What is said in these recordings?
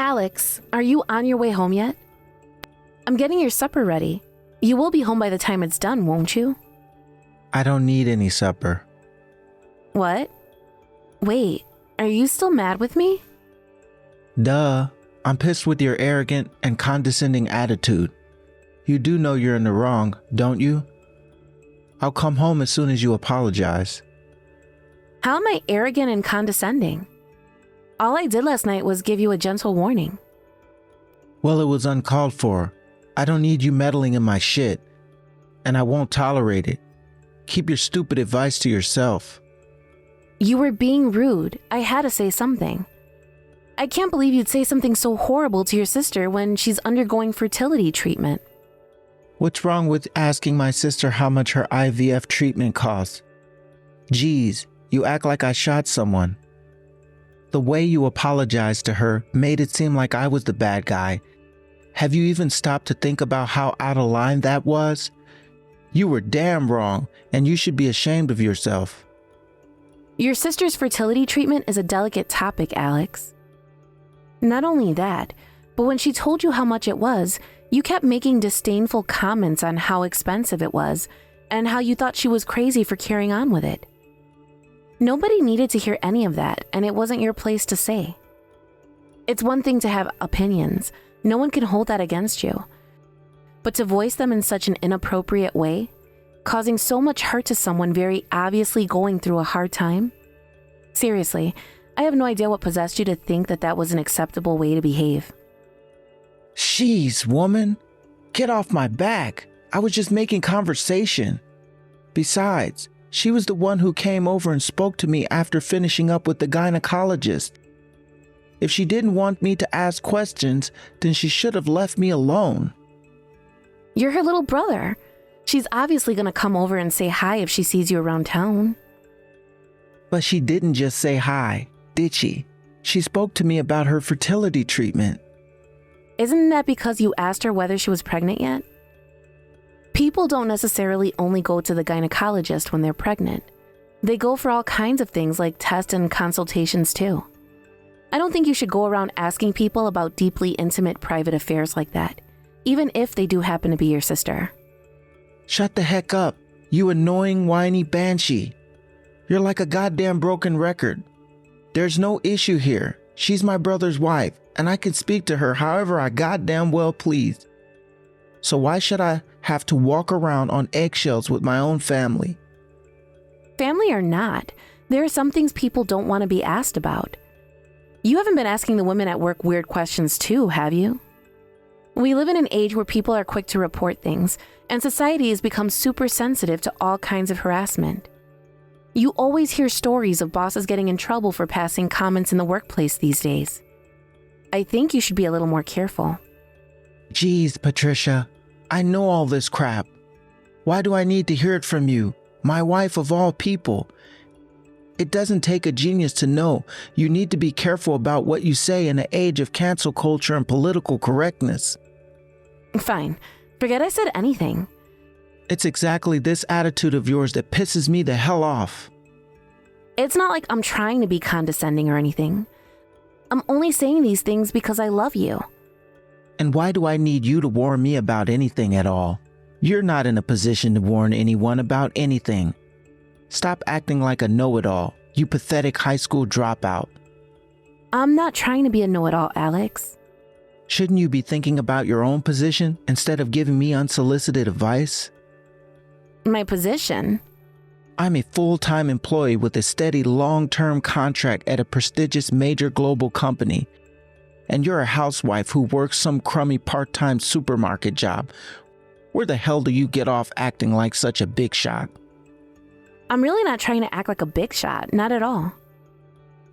Alex, are you on your way home yet? I'm getting your supper ready. You will be home by the time it's done, won't you? I don't need any supper. What? Wait, are you still mad with me? Duh. I'm pissed with your arrogant and condescending attitude. You do know you're in the wrong, don't you? I'll come home as soon as you apologize. How am I arrogant and condescending? All I did last night was give you a gentle warning. Well, it was uncalled for. I don't need you meddling in my shit. And I won't tolerate it. Keep your stupid advice to yourself. You were being rude. I had to say something. I can't believe you'd say something so horrible to your sister when she's undergoing fertility treatment. What's wrong with asking my sister how much her IVF treatment costs? Geez, you act like I shot someone. The way you apologized to her made it seem like I was the bad guy. Have you even stopped to think about how out of line that was? You were damn wrong, and you should be ashamed of yourself. Your sister's fertility treatment is a delicate topic, Alex. Not only that, but when she told you how much it was, you kept making disdainful comments on how expensive it was and how you thought she was crazy for carrying on with it. Nobody needed to hear any of that, and it wasn't your place to say. It's one thing to have opinions. No one can hold that against you. But to voice them in such an inappropriate way, causing so much hurt to someone very obviously going through a hard time? Seriously, I have no idea what possessed you to think that that was an acceptable way to behave. Jeez, woman. Get off my back. I was just making conversation. Besides, she was the one who came over and spoke to me after finishing up with the gynecologist. If she didn't want me to ask questions, then she should have left me alone. You're her little brother. She's obviously going to come over and say hi if she sees you around town. But she didn't just say hi, did she? She spoke to me about her fertility treatment. Isn't that because you asked her whether she was pregnant yet? People don't necessarily only go to the gynecologist when they're pregnant. They go for all kinds of things like tests and consultations too. I don't think you should go around asking people about deeply intimate private affairs like that, even if they do happen to be your sister. Shut the heck up, you annoying whiny banshee. You're like a goddamn broken record. There's no issue here. She's my brother's wife, and I can speak to her however I goddamn well please. So why should I have to walk around on eggshells with my own family? Family or not, there are some things people don't want to be asked about. You haven't been asking the women at work weird questions too, have you? We live in an age where people are quick to report things, and society has become super sensitive to all kinds of harassment. You always hear stories of bosses getting in trouble for passing comments in the workplace these days. I think you should be a little more careful. Geez, Patricia, I know all this crap. Why do I need to hear it from you, my wife of all people? It doesn't take a genius to know you need to be careful about what you say in an age of cancel culture and political correctness. Fine. Forget I said anything. It's exactly this attitude of yours that pisses me the hell off. It's not like I'm trying to be condescending or anything. I'm only saying these things because I love you. And why do I need you to warn me about anything at all? You're not in a position to warn anyone about anything. Stop acting like a know-it-all, you pathetic high school dropout. I'm not trying to be a know-it-all, Alex. Shouldn't you be thinking about your own position instead of giving me unsolicited advice? My position? I'm a full-time employee with a steady long-term contract at a prestigious major global company. And you're a housewife who works some crummy part-time supermarket job. Where the hell do you get off acting like such a big shot? I'm really not trying to act like a big shot, not at all.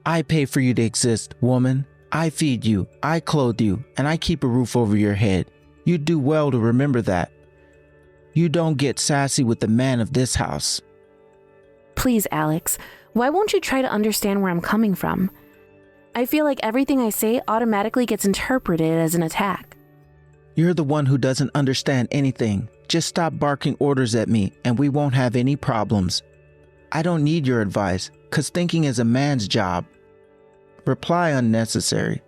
I pay for you to exist, woman. I feed you, I clothe you, and I keep a roof over your head. You do well to remember that. You don't get sassy with the man of this house. Please, Alex, why won't you try to understand where I'm coming from? I feel like everything I say automatically gets interpreted as an attack. You're the one who doesn't understand anything. Just stop barking orders at me and we won't have any problems. I don't need your advice, 'cause thinking is a man's job. Reply unnecessary.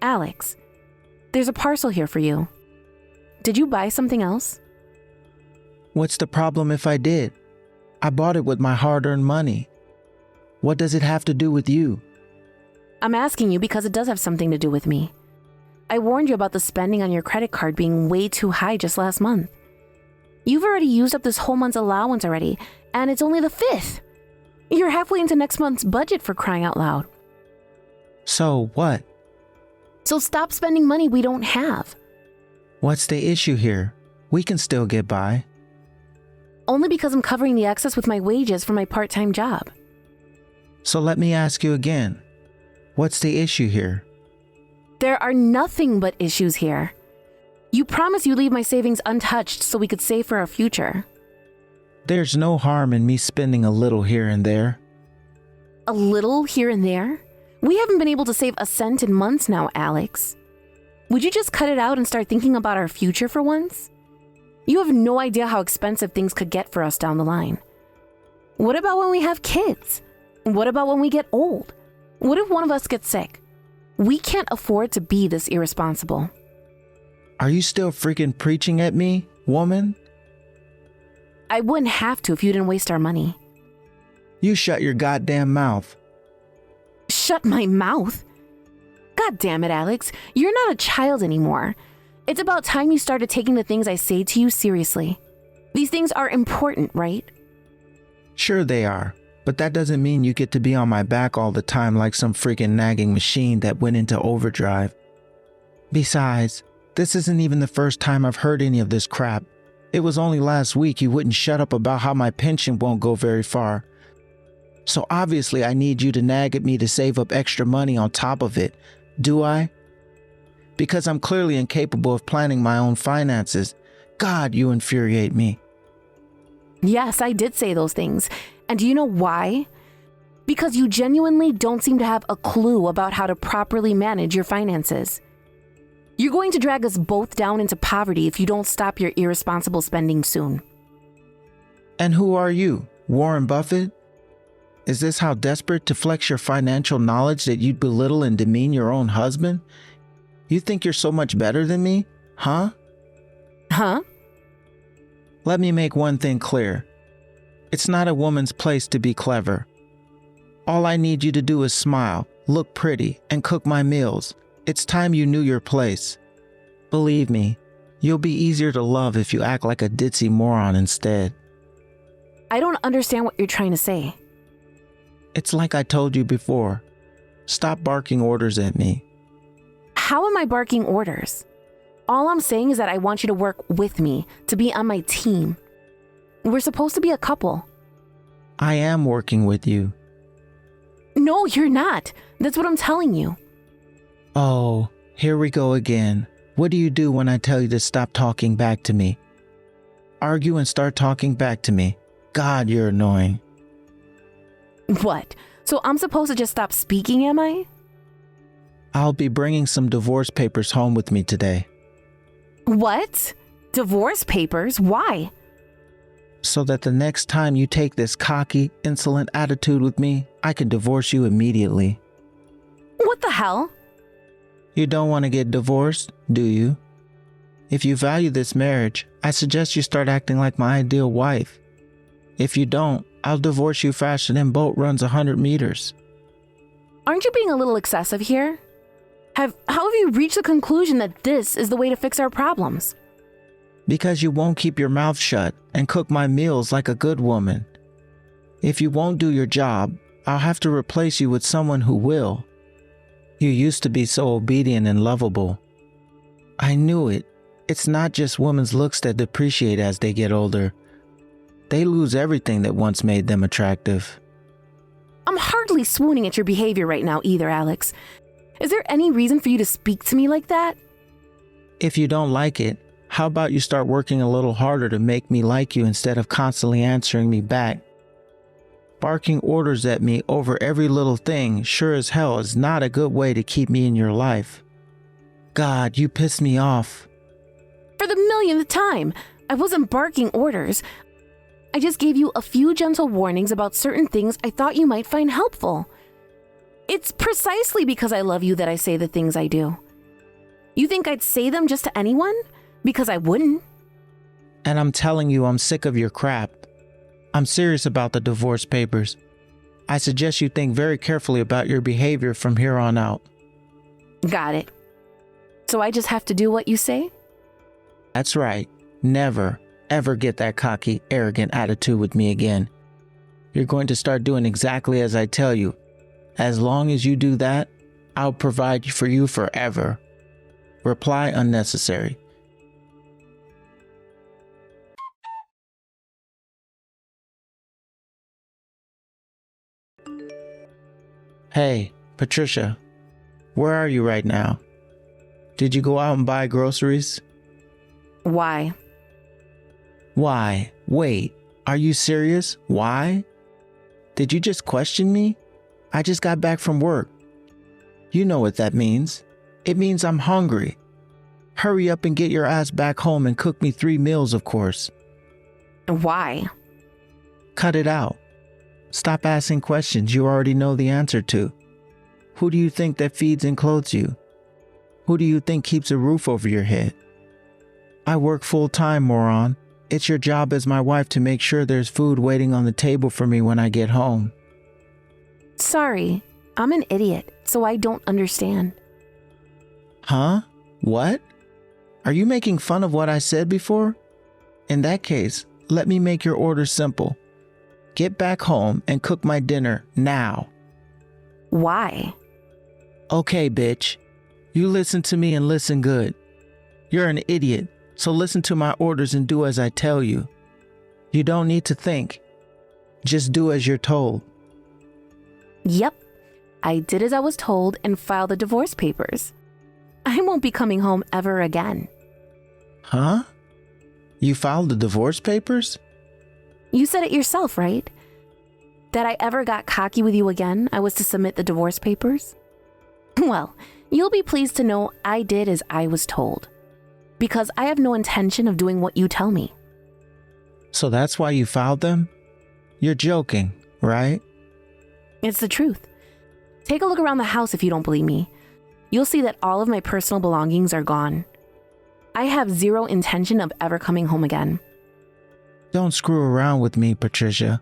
Alex, there's a parcel here for you. Did you buy something else? What's the problem if I did? I bought it with my hard-earned money. What does it have to do with you? I'm asking you because it does have something to do with me. I warned you about the spending on your credit card being way too high just last month. You've already used up this whole month's allowance already, and it's only the 5th. You're halfway into next month's budget, for crying out loud. So what? So stop spending money we don't have. What's the issue here? We can still get by. Only because I'm covering the excess with my wages from my part-time job. So let me ask you again. What's the issue here? There are nothing but issues here. You promised you'd leave my savings untouched so we could save for our future. There's no harm in me spending a little here and there. A little here and there? We haven't been able to save a cent in months now, Alex. Would you just cut it out and start thinking about our future for once? You have no idea how expensive things could get for us down the line. What about when we have kids? What about when we get old? What if one of us gets sick? We can't afford to be this irresponsible. Are you still freaking preaching at me, woman? I wouldn't have to if you didn't waste our money. You shut your goddamn mouth. Shut my mouth? God damn it, Alex. You're not a child anymore. It's about time you started taking the things I say to you seriously. These things are important, right? Sure they are, but that doesn't mean you get to be on my back all the time like some freaking nagging machine that went into overdrive. Besides, this isn't even the first time I've heard any of this crap. It was only last week you wouldn't shut up about how my pension won't go very far. So obviously I need you to nag at me to save up extra money on top of it, do I? Because I'm clearly incapable of planning my own finances. God, you infuriate me. Yes, I did say those things. And do you know why? Because you genuinely don't seem to have a clue about how to properly manage your finances. You're going to drag us both down into poverty if you don't stop your irresponsible spending soon. And who are you, Warren Buffett? Is this how desperate to flex your financial knowledge that you'd belittle and demean your own husband? You think you're so much better than me? Huh? Huh? Let me make one thing clear. It's not a woman's place to be clever. All I need you to do is smile, look pretty, and cook my meals. It's time you knew your place. Believe me, you'll be easier to love if you act like a ditzy moron instead. I don't understand what you're trying to say. It's like I told you before. Stop barking orders at me. How am I barking orders? All I'm saying is that I want you to work with me, to be on my team. We're supposed to be a couple. I am working with you. No, you're not. That's what I'm telling you. Oh, here we go again. What do you do when I tell you to stop talking back to me? Argue and start talking back to me. God, you're annoying. What? So I'm supposed to just stop speaking, am I? I'll be bringing some divorce papers home with me today. What? Divorce papers? Why? So that the next time you take this cocky, insolent attitude with me, I can divorce you immediately. What the hell? You don't want to get divorced, do you? If you value this marriage, I suggest you start acting like my ideal wife. If you don't, I'll divorce you faster than boat runs 100 meters. Aren't you being a little excessive here? How have you reached the conclusion that this is the way to fix our problems? Because you won't keep your mouth shut and cook my meals like a good woman. If you won't do your job, I'll have to replace you with someone who will. You used to be so obedient and lovable. I knew it. It's not just women's looks that depreciate as they get older. They lose everything that once made them attractive. I'm hardly swooning at your behavior right now either, Alex. Is there any reason for you to speak to me like that? If you don't like it, how about you start working a little harder to make me like you instead of constantly answering me back? Barking orders at me over every little thing sure as hell is not a good way to keep me in your life. God, you piss me off. For the millionth time, I wasn't barking orders. I just gave you a few gentle warnings about certain things I thought you might find helpful. It's precisely because I love you that I say the things I do. You think I'd say them just to anyone? Because I wouldn't. And I'm telling you, I'm sick of your crap. I'm serious about the divorce papers. I suggest you think very carefully about your behavior from here on out. Got it. So I just have to do what you say? That's right. Never, ever get that cocky, arrogant attitude with me again. You're going to start doing exactly as I tell you. As long as you do that, I'll provide for you forever. Reply unnecessary. Hey, Patricia, where are you right now? Did you go out and buy groceries? Why? Why? Wait, are you serious? Why? Did you just question me? I just got back from work. You know what that means. It means I'm hungry. Hurry up and get your ass back home and cook me 3 meals, of course. Why? Cut it out. Stop asking questions you already know the answer to. Who do you think that feeds and clothes you? Who do you think keeps a roof over your head? I work full-time, moron. It's your job as my wife to make sure there's food waiting on the table for me when I get home. Sorry, I'm an idiot, so I don't understand. Huh? What? Are you making fun of what I said before? In that case, let me make your order simple. Get back home and cook my dinner now. Why? Okay, bitch. You listen to me and listen good. You're an idiot, so listen to my orders and do as I tell you. You don't need to think. Just do as you're told. Yep, I did as I was told and filed the divorce papers. I won't be coming home ever again. Huh? You filed the divorce papers? You said it yourself, right? That I ever got cocky with you again, I was to submit the divorce papers? Well, you'll be pleased to know I did as I was told. Because I have no intention of doing what you tell me. So that's why you filed them? You're joking, right? It's the truth. Take a look around the house if you don't believe me. You'll see that all of my personal belongings are gone. I have zero intention of ever coming home again. Don't screw around with me, Patricia.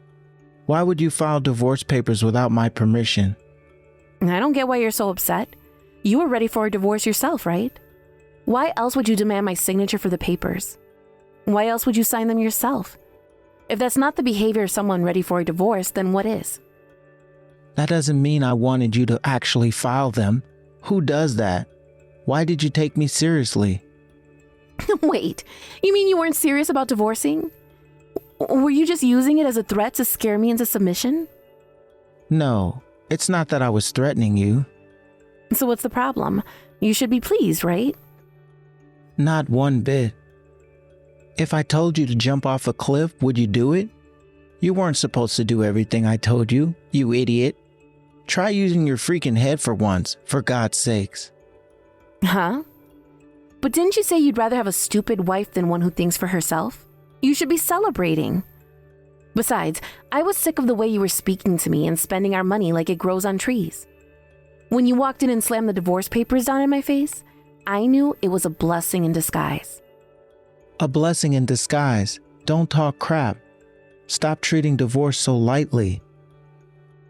Why would you file divorce papers without my permission? I don't get why you're so upset. You were ready for a divorce yourself, right? Why else would you demand my signature for the papers? Why else would you sign them yourself? If that's not the behavior of someone ready for a divorce, then what is? That doesn't mean I wanted you to actually file them. Who does that? Why did you take me seriously? Wait, you mean you weren't serious about divorcing? Were you just using it as a threat to scare me into submission? No, it's not that I was threatening you. So what's the problem? You should be pleased, right? Not one bit. If I told you to jump off a cliff, would you do it? You weren't supposed to do everything I told you, you idiot. Try using your freaking head for once, for God's sakes. Huh? But didn't you say you'd rather have a stupid wife than one who thinks for herself? You should be celebrating. Besides, I was sick of the way you were speaking to me and spending our money like it grows on trees. When you walked in and slammed the divorce papers down in my face, I knew it was a blessing in disguise. A blessing in disguise. Don't talk crap. Stop treating divorce so lightly.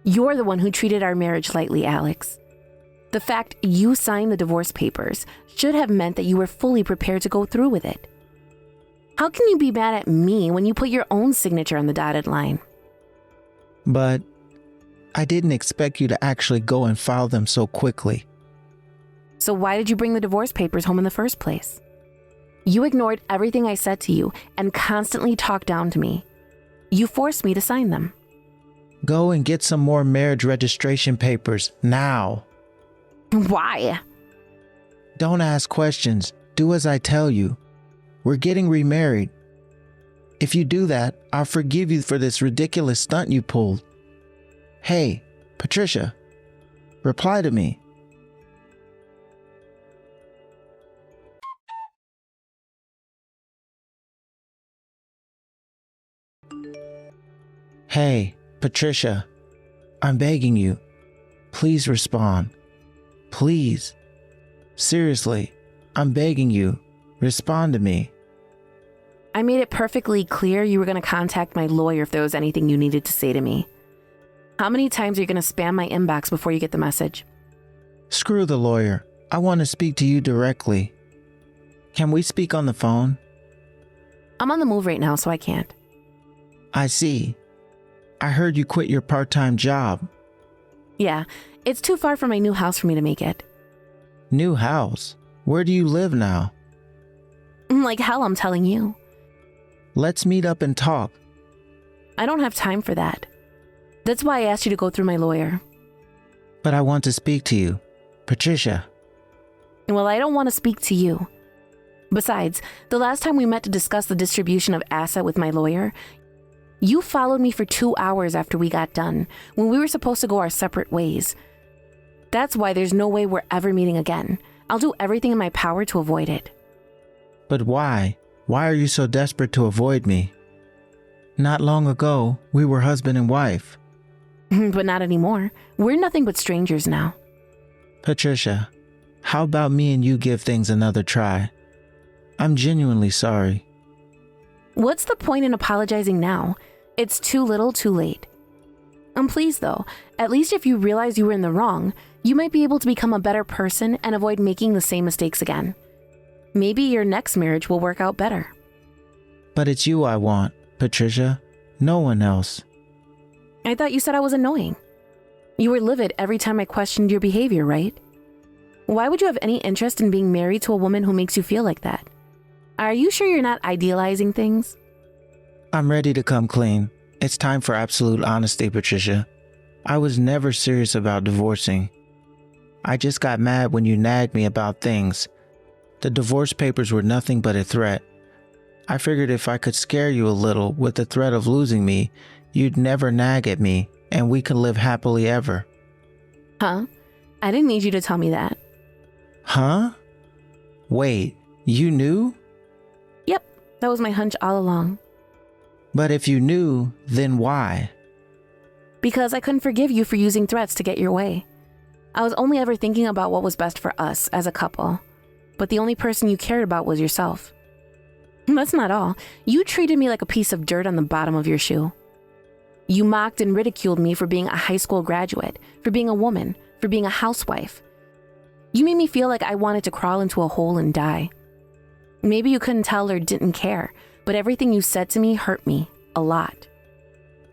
You're the one who treated our marriage lightly, Alex. The fact you signed the divorce papers should have meant that you were fully prepared to go through with it. How can you be mad at me when you put your own signature on the dotted line? But I didn't expect you to actually go and file them so quickly. So why did you bring the divorce papers home in the first place? You ignored everything I said to you and constantly talked down to me. You forced me to sign them. Go and get some more marriage registration papers now. Why? Don't ask questions. Do as I tell you. We're getting remarried. If you do that, I'll forgive you for this ridiculous stunt you pulled. Hey, Patricia, reply to me. Hey, Patricia, I'm begging you. Please respond. Please. Seriously, I'm begging you. Respond to me. I made it perfectly clear you were going to contact my lawyer if there was anything you needed to say to me. How many times are you going to spam my inbox before you get the message? Screw the lawyer. I want to speak to you directly. Can we speak on the phone? I'm on the move right now, so I can't. I see. I heard you quit your part-time job. Yeah, it's too far from my new house for me to make it. New house? Where do you live now? Like hell, I'm telling you. Let's meet up and talk. I don't have time for that. That's why I asked you to go through my lawyer. But I want to speak to you. Patricia. Well, I don't want to speak to you. Besides, the last time we met to discuss the distribution of asset with my lawyer, you followed me for 2 hours after we got done, when we were supposed to go our separate ways. That's why there's no way we're ever meeting again. I'll do everything in my power to avoid it. But why? Why are you so desperate to avoid me? Not long ago, we were husband and wife. But not anymore. We're nothing but strangers now. Patricia, how about me and you give things another try? I'm genuinely sorry. What's the point in apologizing now? It's too little, too late. Please though, at least if you realize you were in the wrong, you might be able to become a better person and avoid making the same mistakes again. Maybe your next marriage will work out better. But it's you I want, Patricia. No one else. I thought you said I was annoying. You were livid every time I questioned your behavior, right? Why would you have any interest in being married to a woman who makes you feel like that? Are you sure you're not idealizing things? I'm ready to come clean. It's time for absolute honesty, Patricia. I was never serious about divorcing. I just got mad when you nagged me about things. The divorce papers were nothing but a threat. I figured if I could scare you a little with the threat of losing me, you'd never nag at me and we could live happily ever. Huh? I didn't need you to tell me that. Huh? Wait, you knew? Yep, that was my hunch all along. But if you knew, then why? Because I couldn't forgive you for using threats to get your way. I was only ever thinking about what was best for us as a couple. But the only person you cared about was yourself. That's not all. You treated me like a piece of dirt on the bottom of your shoe. You mocked and ridiculed me for being a high school graduate, for being a woman, for being a housewife. You made me feel like I wanted to crawl into a hole and die. Maybe you couldn't tell or didn't care, but everything you said to me hurt me a lot.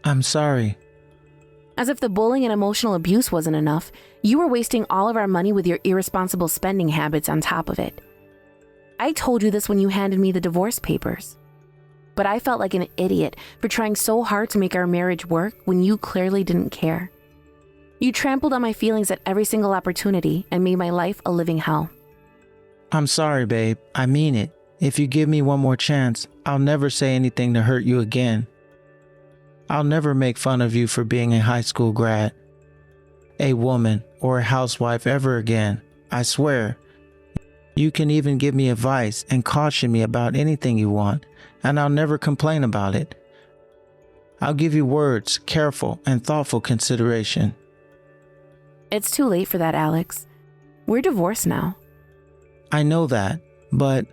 I'm sorry. As if the bullying and emotional abuse wasn't enough, you were wasting all of our money with your irresponsible spending habits on top of it. I told you this when you handed me the divorce papers. But I felt like an idiot for trying so hard to make our marriage work when you clearly didn't care. You trampled on my feelings at every single opportunity and made my life a living hell. I'm sorry, babe. I mean it. If you give me one more chance, I'll never say anything to hurt you again. I'll never make fun of you for being a high school grad, a woman, or a housewife ever again. I swear. You can even give me advice and caution me about anything you want, and I'll never complain about it. I'll give you words, careful and thoughtful consideration. It's too late for that, Alex. We're divorced now. I know that, but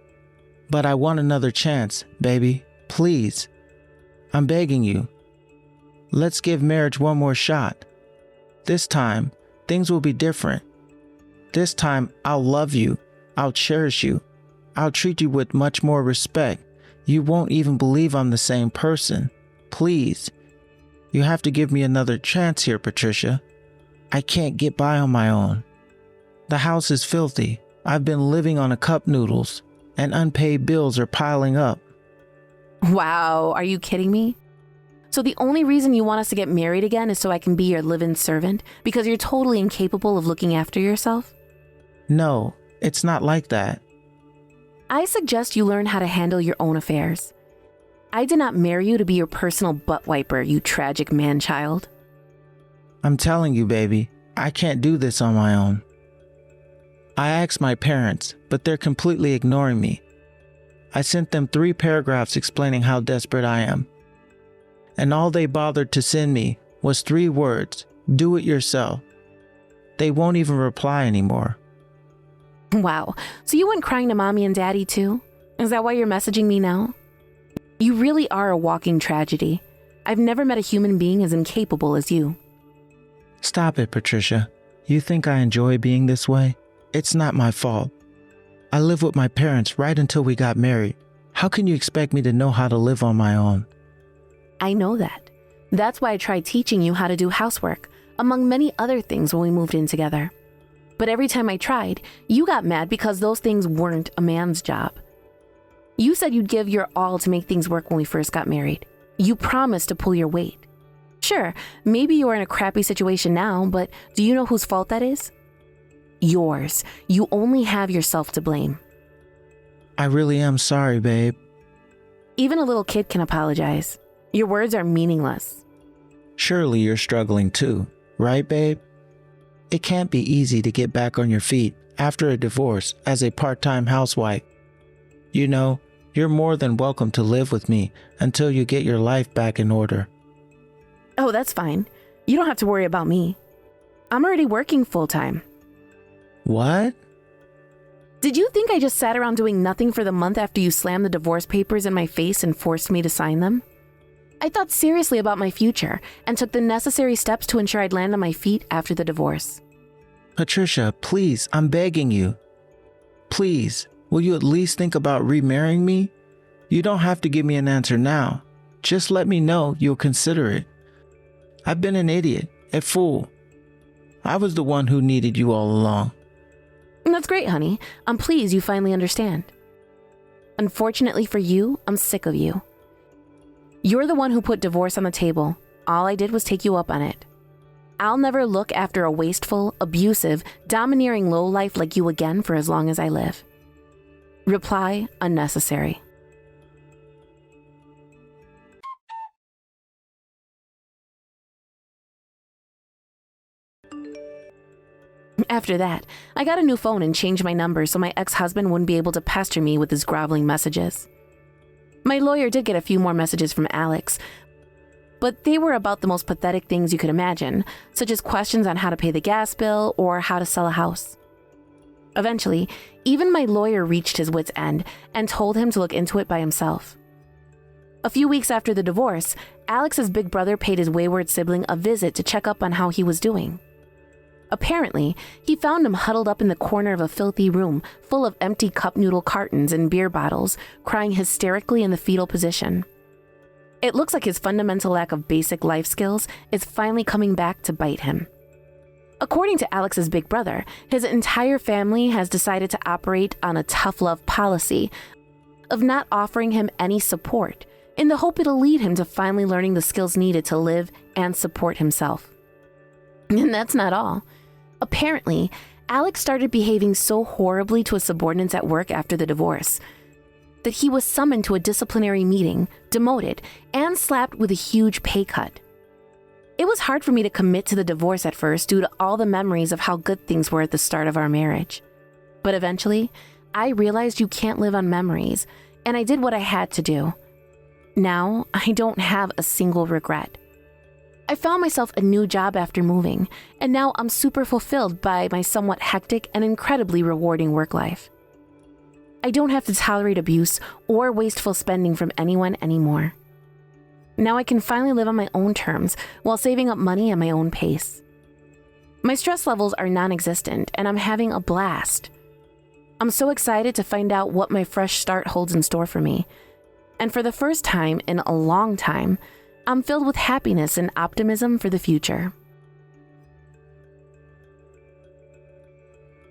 I want another chance, baby. Please. I'm begging you. Let's give marriage one more shot. This time, things will be different. This time, I'll love you. I'll cherish you. I'll treat you with much more respect. You won't even believe I'm the same person. Please. You have to give me another chance here, Patricia. I can't get by on my own. The house is filthy. I've been living on a cup noodles, and unpaid bills are piling up. Wow, are you kidding me? So the only reason you want us to get married again is so I can be your live-in servant because you're totally incapable of looking after yourself? No, it's not like that. I suggest you learn how to handle your own affairs. I did not marry you to be your personal butt wiper, you tragic man-child. I'm telling you, baby, I can't do this on my own. I asked my parents, but they're completely ignoring me. I sent them 3 paragraphs explaining how desperate I am. And all they bothered to send me was 3 words, do it yourself. They won't even reply anymore. Wow, so you went crying to mommy and daddy too? Is that why you're messaging me now? You really are a walking tragedy. I've never met a human being as incapable as you. Stop it, Patricia. You think I enjoy being this way? It's not my fault. I lived with my parents right until we got married. How can you expect me to know how to live on my own? I know that. That's why I tried teaching you how to do housework, among many other things when we moved in together. But every time I tried, you got mad because those things weren't a man's job. You said you'd give your all to make things work when we first got married. You promised to pull your weight. Sure, maybe you're in a crappy situation now, but do you know whose fault that is? Yours. You only have yourself to blame. I really am sorry, babe. Even a little kid can apologize. Your words are meaningless. Surely you're struggling too, right, babe? It can't be easy to get back on your feet after a divorce as a part-time housewife. You know, you're more than welcome to live with me until you get your life back in order. Oh, that's fine. You don't have to worry about me. I'm already working full-time. What? Did you think I just sat around doing nothing for the month after you slammed the divorce papers in my face and forced me to sign them? I thought seriously about my future and took the necessary steps to ensure I'd land on my feet after the divorce. Patricia, please, I'm begging you. Please, will you at least think about remarrying me? You don't have to give me an answer now. Just let me know you'll consider it. I've been an idiot, a fool. I was the one who needed you all along. That's great, honey. I'm pleased you finally understand. Unfortunately for you, I'm sick of you. You're the one who put divorce on the table. All I did was take you up on it. I'll never look after a wasteful, abusive, domineering lowlife like you again for as long as I live. Reply unnecessary. After that, I got a new phone and changed my number so my ex-husband wouldn't be able to pester me with his groveling messages. My lawyer did get a few more messages from Alex, but they were about the most pathetic things you could imagine, such as questions on how to pay the gas bill or how to sell a house. Eventually, even my lawyer reached his wit's end and told him to look into it by himself. A few weeks after the divorce, Alex's big brother paid his wayward sibling a visit to check up on how he was doing. Apparently, he found him huddled up in the corner of a filthy room full of empty cup noodle cartons and beer bottles, crying hysterically in the fetal position. It looks like his fundamental lack of basic life skills is finally coming back to bite him. According to Alex's big brother, his entire family has decided to operate on a tough love policy of not offering him any support, in the hope it'll lead him to finally learning the skills needed to live and support himself. And that's not all. Apparently, Alex started behaving so horribly to his subordinates at work after the divorce that he was summoned to a disciplinary meeting, demoted, and slapped with a huge pay cut. It was hard for me to commit to the divorce at first due to all the memories of how good things were at the start of our marriage. But eventually, I realized you can't live on memories, and I did what I had to do. Now, I don't have a single regret. I found myself a new job after moving, and now I'm super fulfilled by my somewhat hectic and incredibly rewarding work life. I don't have to tolerate abuse or wasteful spending from anyone anymore. Now I can finally live on my own terms while saving up money at my own pace. My stress levels are non-existent, and I'm having a blast. I'm so excited to find out what my fresh start holds in store for me. And for the first time in a long time, I'm filled with happiness and optimism for the future.